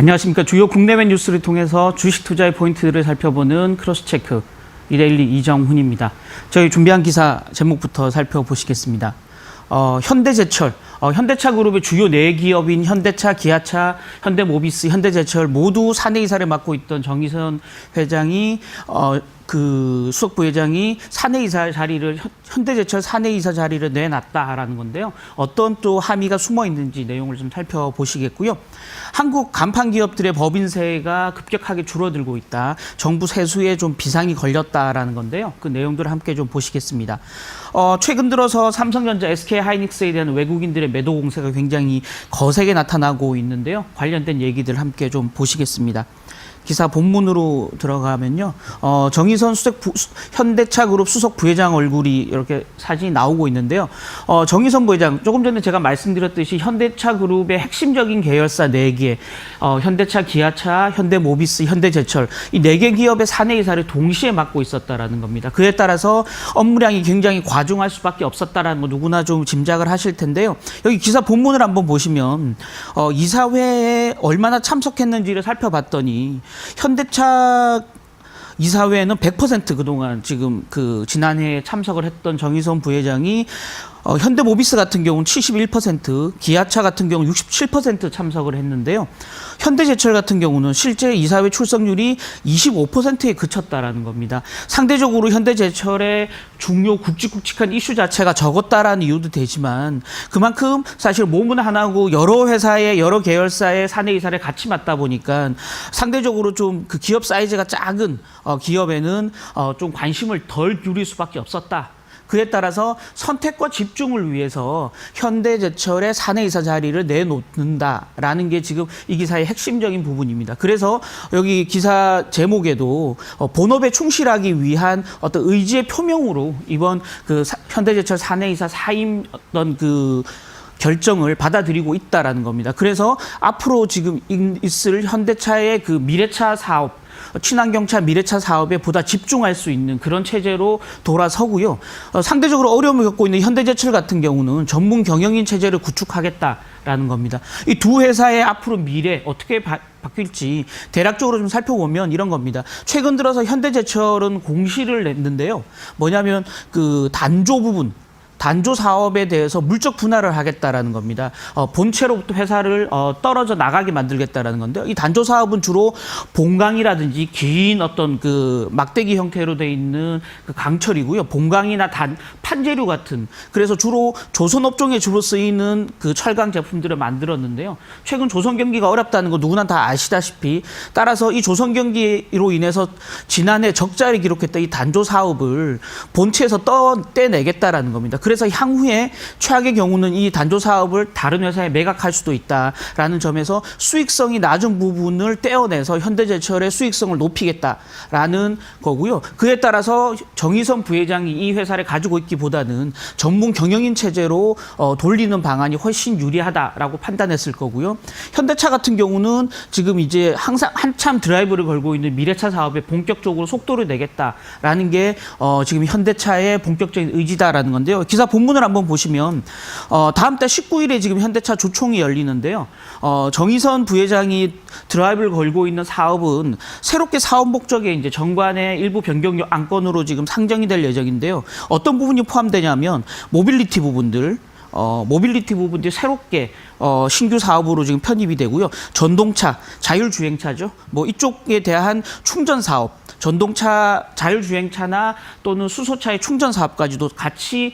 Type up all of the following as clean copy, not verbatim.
안녕하십니까. 주요 국내외 뉴스를 통해서 주식 투자의 포인트를 살펴보는 크로스체크 이데일리 이정훈입니다. 저희 준비한 기사 제목부터 살펴보시겠습니다. 현대제철, 현대차 그룹의 주요 4기업인 현대차, 기아차, 현대모비스, 현대제철 모두 사내이사를 맡고 있던 정의선 회장이 그 수석 부회장이 사내이사 자리를 현대제철 사내이사 자리를 내놨다라는 건데요. 어떤 또 함의가 숨어 있는지 내용을 좀 살펴보시겠고요. 한국 간판 기업들의 법인세가 급격하게 줄어들고 있다. 정부 세수에 좀 비상이 걸렸다라는 건데요. 그 내용들을 함께 좀 보시겠습니다. 최근 들어서 삼성전자, SK하이닉스에 대한 외국인들의 매도 공세가 굉장히 거세게 나타나고 있는데요. 관련된 얘기들 함께 좀 보시겠습니다. 기사 본문으로 들어가면요. 정의선 현대차 그룹 수석 부회장 얼굴이 이렇게 사진이 나오고 있는데요. 정의선 부회장, 조금 전에 제가 말씀드렸듯이 현대차 그룹의 핵심적인 계열사 4개, 현대차, 기아차, 현대모비스, 현대제철, 이 4개 기업의 사내이사를 동시에 맡고 있었다라는 겁니다. 그에 따라서 업무량이 굉장히 과중할 수밖에 없었다라는 거 누구나 좀 짐작을 하실 텐데요. 여기 기사 본문을 한번 보시면 이사회에 얼마나 참석했는지를 살펴봤더니 현대차 이사회에는 100% 그동안 지금 지난해에 참석을 했던 정의선 부회장이 현대모비스 같은 경우는 71%, 기아차 같은 경우는 67% 참석을 했는데요. 현대제철 같은 경우는 실제 이사회 출석률이 25%에 그쳤다라는 겁니다. 상대적으로 현대제철의 중요 굵직굵직한 이슈 자체가 적었다라는 이유도 되지만 그만큼 사실 몸은 하나고 여러 회사의 여러 계열사의 사내이사를 같이 맡다 보니까 상대적으로 좀 그 기업 사이즈가 작은 기업에는 좀 관심을 덜 기울일 수밖에 없었다. 그에 따라서 선택과 집중을 위해서 현대제철의 사내이사 자리를 내놓는다라는 게 지금 이 기사의 핵심적인 부분입니다. 그래서 여기 기사 제목에도 본업에 충실하기 위한 어떤 의지의 표명으로 이번 현대제철 사내이사 사임 어떤 결정을 받아들이고 있다라는 겁니다. 그래서 앞으로 지금 있을 현대차의 미래차 사업, 친환경차, 미래차 사업에 보다 집중할 수 있는 그런 체제로 돌아서고요. 상대적으로 어려움을 겪고 있는 현대제철 같은 경우는 전문 경영인 체제를 구축하겠다라는 겁니다. 이 두 회사의 앞으로 미래 어떻게 바뀔지 대략적으로 좀 살펴보면 이런 겁니다. 최근 들어서 현대제철은 공시를 냈는데요. 뭐냐면 단조 부분, 단조 사업에 대해서 물적 분할을 하겠다라는 겁니다. 본체로부터 회사를 떨어져 나가게 만들겠다라는 건데요. 이 단조 사업은 주로 봉강이라든지 긴 어떤 막대기 형태로 돼 있는 강철이고요. 봉강이나 판재류 같은, 그래서 주로 조선 업종에 주로 쓰이는 철강 제품들을 만들었는데요. 최근 조선 경기가 어렵다는 거 누구나 다 아시다시피, 따라서 이 조선 경기로 인해서 지난해 적자를 기록했던 이 단조 사업을 본체에서 떼내겠다라는 겁니다. 그래서 향후에 최악의 경우는 이 단조 사업을 다른 회사에 매각할 수도 있다라는 점에서 수익성이 낮은 부분을 떼어내서 현대제철의 수익성을 높이겠다라는 거고요. 그에 따라서 정의선 부회장이 이 회사를 가지고 있기보다는 전문 경영인 체제로 돌리는 방안이 훨씬 유리하다라고 판단했을 거고요. 현대차 같은 경우는 지금 이제 한참 드라이브를 걸고 있는 미래차 사업에 본격적으로 속도를 내겠다라는 게 지금 현대차의 본격적인 의지다라는 건데요. 기사 본문을 한번 보시면 다음 달 19일에 지금 현대차 조총이 열리는데요. 정의선 부회장이 드라이브를 걸고 있는 사업은 새롭게 사업 목적에 이제 정관의 일부 변경 안건으로 지금 상정이 될 예정인데요. 어떤 부분이 포함되냐면 모빌리티 부분들이 새롭게 신규 사업으로 지금 편입이 되고요. 전동차, 자율주행차죠. 이쪽에 대한 충전 사업, 전동차, 자율주행차나 또는 수소차의 충전 사업까지도 같이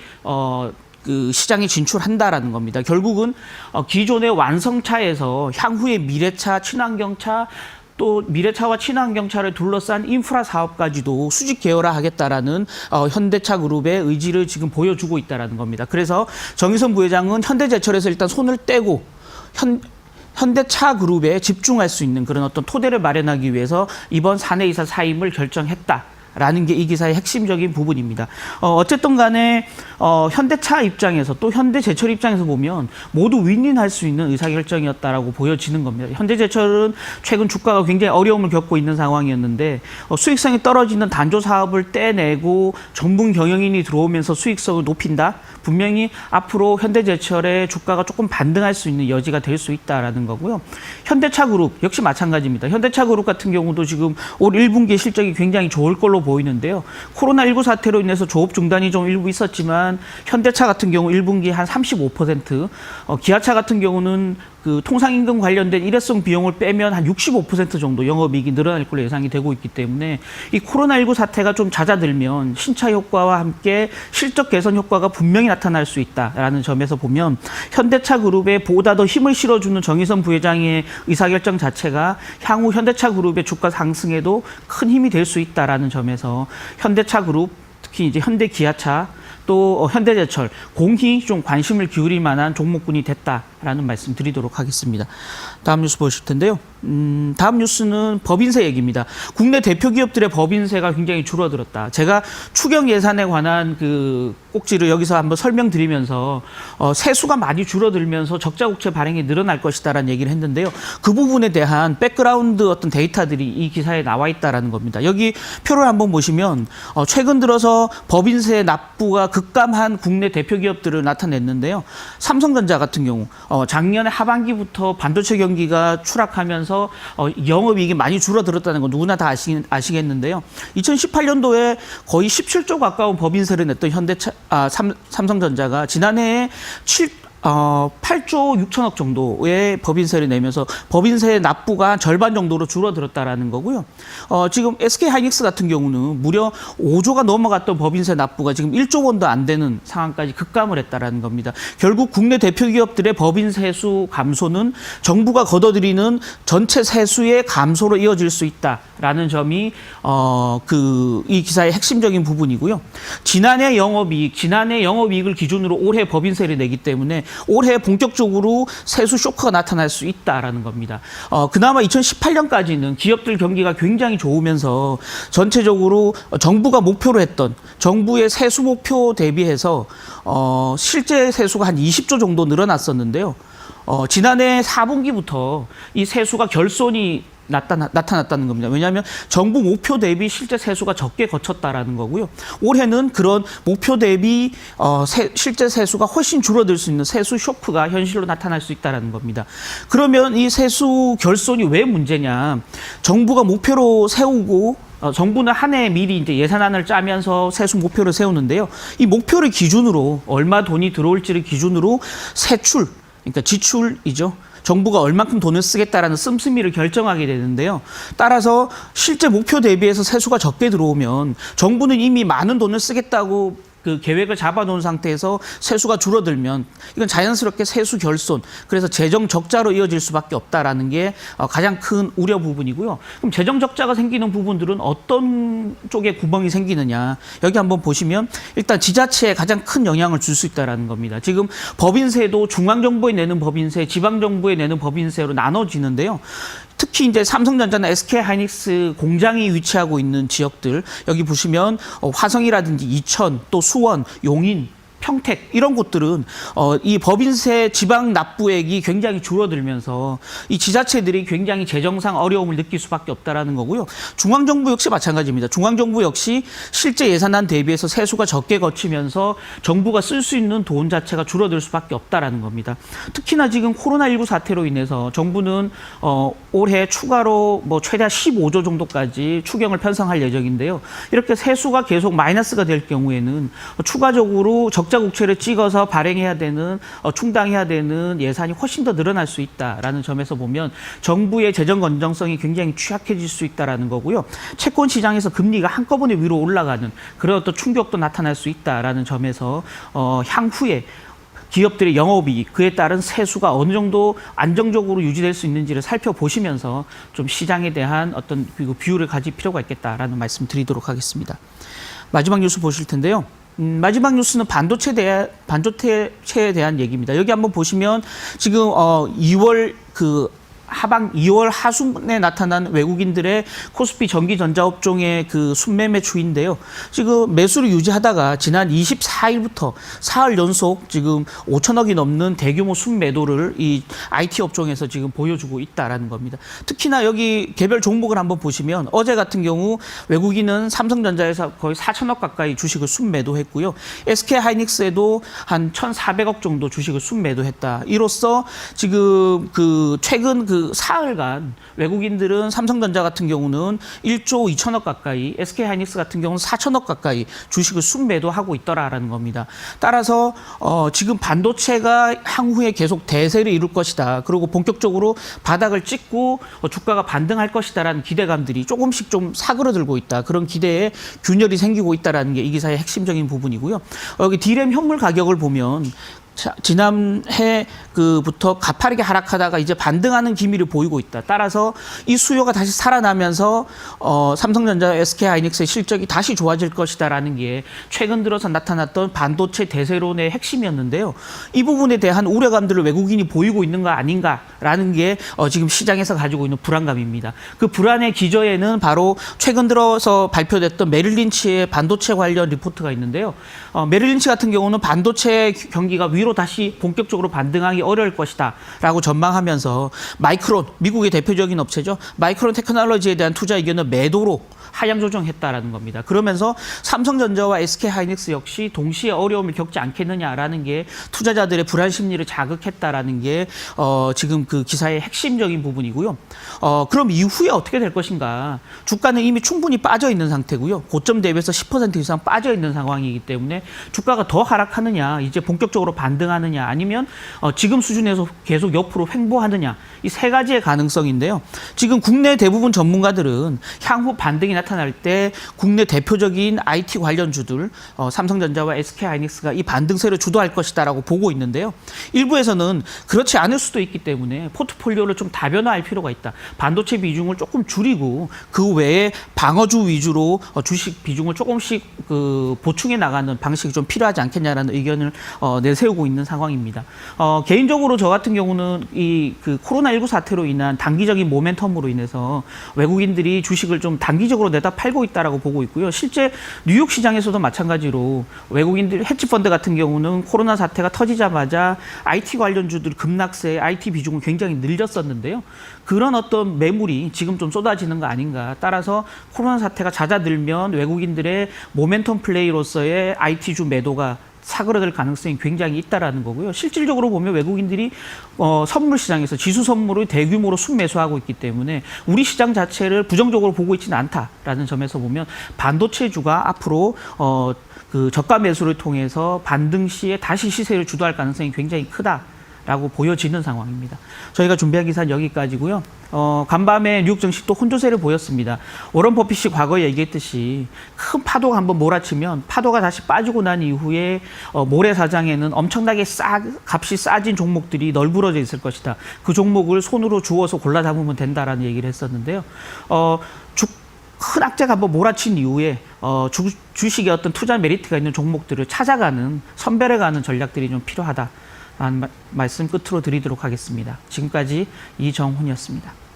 시장에 진출한다라는 겁니다. 결국은 기존의 완성차에서 향후의 미래차, 친환경차, 또 미래차와 친환경차를 둘러싼 인프라 사업까지도 수직 계열화하겠다라는 현대차 그룹의 의지를 지금 보여주고 있다라는 겁니다. 그래서 정의선 부회장은 현대제철에서 일단 손을 떼고 현대차 그룹에 집중할 수 있는 그런 어떤 토대를 마련하기 위해서 이번 사내이사 사임을 결정했다라는 게 이 기사의 핵심적인 부분입니다. 어쨌든 간에 현대차 입장에서 또 현대제철 입장에서 보면 모두 윈윈할 수 있는 의사결정이었다라고 보여지는 겁니다. 현대제철은 최근 주가가 굉장히 어려움을 겪고 있는 상황이었는데 수익성이 떨어지는 단조 사업을 떼내고 전문 경영인이 들어오면서 수익성을 높인다. 분명히 앞으로 현대제철의 주가가 조금 반등할 수 있는 여지가 될 수 있다라는 거고요. 현대차그룹 역시 마찬가지입니다. 현대차그룹 같은 경우도 지금 올 1분기 실적이 굉장히 좋을 걸로 보이는데요. 코로나19 사태로 인해서 조업 중단이 좀 일부 있었지만 현대차 같은 경우 1분기 한 35%, 기아차 같은 경우는 그 통상임금 관련된 일회성 비용을 빼면 한 65% 정도 영업이익이 늘어날 걸로 예상이 되고 있기 때문에 이 코로나19 사태가 좀 잦아들면 신차 효과와 함께 실적 개선 효과가 분명히 나타날 수 있다라는 점에서 보면 현대차 그룹에 보다 더 힘을 실어주는 정의선 부회장의 의사결정 자체가 향후 현대차 그룹의 주가 상승에도 큰 힘이 될 수 있다라는 점에서 현대차 그룹, 특히 이제 현대기아차 또 현대제철 공히 좀 관심을 기울일 만한 종목군이 됐다라는 말씀 드리도록 하겠습니다. 다음 뉴스 보실 텐데요. 다음 뉴스는 법인세 얘기입니다. 국내 대표 기업들의 법인세가 굉장히 줄어들었다. 제가 추경 예산에 관한 그 꼭지를 여기서 한번 설명드리면서 세수가 많이 줄어들면서 적자 국채 발행이 늘어날 것이다라는 얘기를 했는데요. 그 부분에 대한 백그라운드 어떤 데이터들이 이 기사에 나와 있다라는 겁니다. 여기 표를 한번 보시면 최근 들어서 법인세 납부가 급감한 국내 대표 기업들을 나타냈는데요. 삼성전자 같은 경우 작년에 하반기부터 반도체 경기가 추락하면서 영업이익이 많이 줄어들었다는 거 누구나 다 아시겠는데요. 2018년도에 거의 17조 가까운 법인세를 냈던 삼성전자가 지난해에 8조 6천억 정도의 법인세를 내면서 법인세 납부가 절반 정도로 줄어들었다라는 거고요. 지금 SK하이닉스 같은 경우는 무려 5조가 넘어갔던 법인세 납부가 지금 1조 원도 안 되는 상황까지 급감을 했다라는 겁니다. 결국 국내 대표 기업들의 법인세 수 감소는 정부가 걷어들이는 전체 세수의 감소로 이어질 수 있다라는 점이 이 기사의 핵심적인 부분이고요. 지난해 영업이익을 기준으로 올해 법인세를 내기 때문에 올해 본격적으로 세수 쇼크가 나타날 수 있다라는 겁니다. 그나마 2018년까지는 기업들 경기가 굉장히 좋으면서 전체적으로 정부가 목표로 했던 정부의 세수 목표 대비해서 실제 세수가 한 20조 정도 늘어났었는데요. 지난해 4분기부터 이 세수가 결손이 나타났다는 겁니다. 왜냐하면 정부 목표 대비 실제 세수가 적게 거쳤다라는 거고요. 올해는 그런 목표 대비 실제 세수가 훨씬 줄어들 수 있는 세수 쇼크가 현실로 나타날 수 있다라는 겁니다. 그러면 이 세수 결손이 왜 문제냐? 정부가 목표로 세우고 정부는 한 해 미리 이제 예산안을 짜면서 세수 목표를 세우는데요. 이 목표를 기준으로 얼마 돈이 들어올지를 기준으로 세출, 그러니까 지출이죠. 정부가 얼만큼 돈을 쓰겠다라는 씀씀이를 결정하게 되는데요. 따라서 실제 목표 대비해서 세수가 적게 들어오면 정부는 이미 많은 돈을 쓰겠다고 그 계획을 잡아놓은 상태에서 세수가 줄어들면 이건 자연스럽게 세수 결손, 그래서 재정 적자로 이어질 수밖에 없다라는 게 가장 큰 우려 부분이고요. 그럼 재정 적자가 생기는 부분들은 어떤 쪽에 구멍이 생기느냐? 여기 한번 보시면 일단 지자체에 가장 큰 영향을 줄 수 있다라는 겁니다. 지금 법인세도 중앙정부에 내는 법인세, 지방정부에 내는 법인세로 나눠지는데요. 특히 이제 삼성전자나 SK하이닉스 공장이 위치하고 있는 지역들, 여기 보시면 화성이라든지 이천, 또 수원, 용인, 평택 이런 곳들은 이 법인세 지방 납부액이 굉장히 줄어들면서 이 지자체들이 굉장히 재정상 어려움을 느낄 수밖에 없다라는 거고요. 중앙정부 역시 마찬가지입니다. 중앙정부 역시 실제 예산안 대비해서 세수가 적게 거치면서 정부가 쓸 수 있는 돈 자체가 줄어들 수밖에 없다라는 겁니다. 특히나 지금 코로나19 사태로 인해서 정부는 올해 추가로 최대 15조 정도까지 추경을 편성할 예정인데요. 이렇게 세수가 계속 마이너스가 될 경우에는 추가적으로 적자 국채를 찍어서 발행해야 되는, 충당해야 되는 예산이 훨씬 더 늘어날 수 있다라는 점에서 보면 정부의 재정 건전성이 굉장히 취약해질 수 있다라는 거고요. 채권 시장에서 금리가 한꺼번에 위로 올라가는 그런 어떤 충격도 나타날 수 있다라는 점에서 향후에 기업들의 영업이익, 그에 따른 세수가 어느 정도 안정적으로 유지될 수 있는지를 살펴보시면서 좀 시장에 대한 어떤 비율을 가질 필요가 있겠다라는 말씀 드리도록 하겠습니다. 마지막 뉴스 보실 텐데요. 마지막 뉴스는 반도체에 대한 얘기입니다. 여기 한번 보시면 지금 2월 하방 2월 하순에 나타난 외국인들의 코스피 전기전자업종의 그 순매매 추이인데요. 지금 매수를 유지하다가 지난 24일부터 사흘 연속 지금 5천억이 넘는 대규모 순매도를 이 IT 업종에서 지금 보여주고 있다라는 겁니다. 특히나 여기 개별 종목을 한번 보시면 어제 같은 경우 외국인은 삼성전자에서 거의 4천억 가까이 주식을 순매도했고요. SK하이닉스에도 한 1,400억 정도 주식을 순매도했다. 이로써 지금 그 최근 그 사흘간 외국인들은 삼성전자 같은 경우는 1조 2천억 가까이, SK하이닉스 같은 경우는 4천억 가까이 주식을 순매도하고 있더라라는 겁니다. 따라서 지금 반도체가 향후에 계속 대세를 이룰 것이다. 그리고 본격적으로 바닥을 찍고 주가가 반등할 것이다라는 기대감들이 조금씩 좀 사그러들고 있다. 그런 기대에 균열이 생기고 있다라는 게 이 기사의 핵심적인 부분이고요. 여기 D램 현물 가격을 보면 지난해 그부터 가파르게 하락하다가 이제 반등하는 기미를 보이고 있다. 따라서 이 수요가 다시 살아나면서 삼성전자, SK하이닉스의 실적이 다시 좋아질 것이다라는 게 최근 들어서 나타났던 반도체 대세론의 핵심이었는데요. 이 부분에 대한 우려감들을 외국인이 보이고 있는 거 아닌가라는 게 지금 시장에서 가지고 있는 불안감입니다. 그 불안의 기저에는 바로 최근 들어서 발표됐던 메릴린치의 반도체 관련 리포트가 있는데요. 메릴린치 같은 경우는 반도체 경기가 위로 다시 본격적으로 반등하기 어려울 것이다라고 전망하면서 마이크론, 미국의 대표적인 업체죠. 마이크론 테크놀로지에 대한 투자 의견을 매도로 하향 조정했다라는 겁니다. 그러면서 삼성전자와 SK하이닉스 역시 동시에 어려움을 겪지 않겠느냐라는 게 투자자들의 불안 심리를 자극했다라는 게 지금 그 기사의 핵심적인 부분이고요. 그럼 이후에 어떻게 될 것인가? 주가는 이미 충분히 빠져 있는 상태고요. 고점 대비해서 10% 이상 빠져 있는 상황이기 때문에 주가가 더 하락하느냐, 이제 본격적으로 반등하느냐, 아니면 지금 수준에서 계속 옆으로 횡보하느냐, 이 세 가지의 가능성인데요. 지금 국내 대부분 전문가들은 향후 반등이 나타날 때 국내 대표적인 IT 관련주들, 삼성전자와 SK하이닉스가 이 반등세를 주도할 것이다라고 보고 있는데요. 일부에서는 그렇지 않을 수도 있기 때문에 포트폴리오를 좀 다변화할 필요가 있다. 반도체 비중을 조금 줄이고 그 외에 방어주 위주로 주식 비중을 조금씩 보충해 나가는 방식이 좀 필요하지 않겠냐라는 의견을 내세우고 있는 상황입니다. 개인적으로 저 같은 경우는 이 코로나19 사태로 인한 단기적인 모멘텀으로 인해서 외국인들이 주식을 좀 단기적으로 내다 팔고 있다라고 보고 있고요. 실제 뉴욕 시장에서도 마찬가지로 외국인들 헤지펀드 같은 경우는 코로나 사태가 터지자마자 IT 관련주들 급락세, IT 비중을 굉장히 늘렸었는데요. 그런 어떤 매물이 지금 좀 쏟아지는 거 아닌가. 따라서 코로나 사태가 잦아들면 외국인들의 모멘텀 플레이로서의 IT주 매도가 사그러들 가능성이 굉장히 있다라는 거고요. 실질적으로 보면 외국인들이 선물 시장에서 지수 선물을 대규모로 순매수하고 있기 때문에 우리 시장 자체를 부정적으로 보고 있지는 않다라는 점에서 보면 반도체주가 앞으로 그 저가 매수를 통해서 반등 시에 다시 시세를 주도할 가능성이 굉장히 크다라고 보여지는 상황입니다. 저희가 준비한 기사는 여기까지고요. 간밤에 뉴욕 증시 또 혼조세를 보였습니다. 워런 버핏이 과거에 얘기했듯이 큰 파도가 한번 몰아치면 파도가 다시 빠지고 난 이후에 모래사장에는 엄청나게 값이 싸진 종목들이 널브러져 있을 것이다. 그 종목을 손으로 주워서 골라 담으면 된다라는 얘기를 했었는데요. 큰 악재가 한번 몰아친 이후에 주식의 어떤 투자 메리트가 있는 종목들을 찾아가는, 선별해가는 전략들이 좀 필요하다. 말씀 끝으로 드리도록 하겠습니다. 지금까지 이정훈이었습니다.